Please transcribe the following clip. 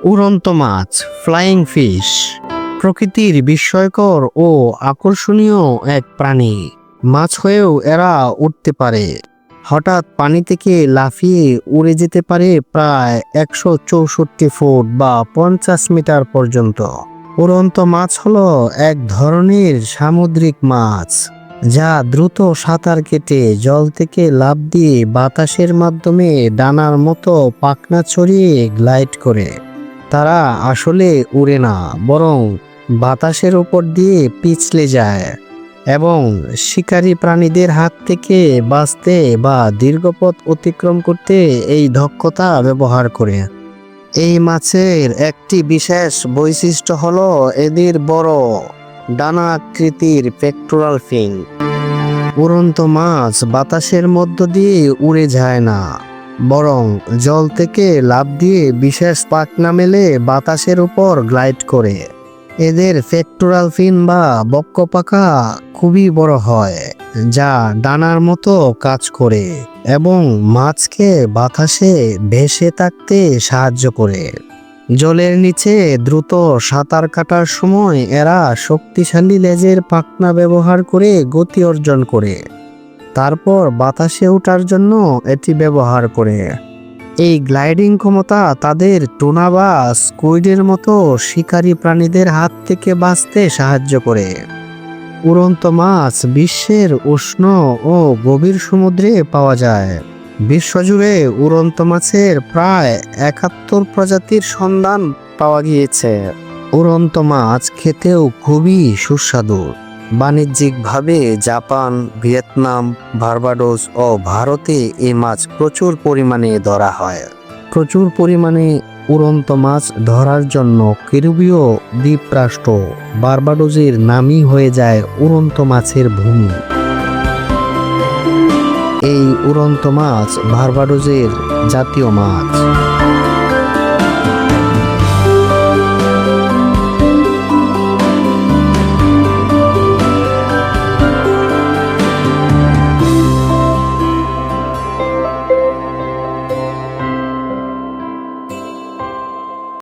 উড়ন্ত মাছ, flying fish, প্রকৃতির বিস্ময়কর ও আকর্ষণীয় এক প্রাণী। মাছ হয়েও এরা উঠতে পারে। হঠাৎ পানি থেকে লাফিয়ে উড়ে যেতে পারে প্রায় 164 ফুট বা 50 মিটার পর্যন্ত। উড়ন্ত মাছ হলো এক ধরনের সামুদ্রিক মাছ যা দ্রুত সাঁতার কেটে জল থেকে লাফ দিয়ে বাতাসের মাধ্যমে ডানার মতো পাখনা ছড়িয়ে গ্লাইড করে। তারা আসলে উড়ে না, বরং বাতাসের উপর দিয়ে পিছলে যায় এবং শিকারী প্রাণীদের হাত থেকে বাঁচতে বা দীর্ঘপথ অতিক্রম করতে এই দক্ষতা ব্যবহার করে। এই মাছের একটি বিশেষ বৈশিষ্ট্য হলো এদের বড় ডানা আকৃতির পেক্টোরাল ফিন। উড়ন্ত মাছ বাতাসের মধ্য দিয়ে উড়ে যায় না, বরং জল থেকে লাফ দিয়ে বিশেষ পাখনা মেলে বাতাসের উপর গ্লাইড করে। এদের পেক্টোরাল ফিন বা বক্ষপাখা খুবই বড় হয়, যা ডানার মতো কাজ করে এবং মাছকে বাতাসে ভেসে থাকতে সাহায্য করে। জলের নিচে দ্রুত সাঁতার কাটার সময় এরা শক্তিশালী লেজের পাখনা ব্যবহার করে গতি অর্জন করে, তারপর বাতাসে ওঠার জন্য এটি ব্যবহার করে। এই গ্লাইডিং ক্ষমতা তাদের টুনা বা স্কুইডের মতো শিকারী প্রাণীদের হাত থেকে বাঁচতে সাহায্য করে। উড়ন্ত মাছ বিশ্বের উষ্ণ ও গভীর সমুদ্রে পাওয়া যায়। বিশ্বজুড়ে উড়ন্ত মাছের প্রায় 71 প্রজাতির সন্ধান পাওয়া গিয়েছে। উড়ন্ত মাছ খেতেও খুবই সুস্বাদু। বাণিজ্যিকভাবে জাপান, ভিয়েতনাম, বার্বাডোস ও ভারতে এই মাছ প্রচুর পরিমাণে ধরা হয়। প্রচুর পরিমাণে উড়ন্ত মাছ ধরার জন্য ক্যারিবীয় দ্বীপরাষ্ট্র বার্বাডোসের নামই হয়ে যায় উড়ন্ত মাছের ভূমি। এই উড়ন্ত মাছ বার্বাডোসের জাতীয় মাছ।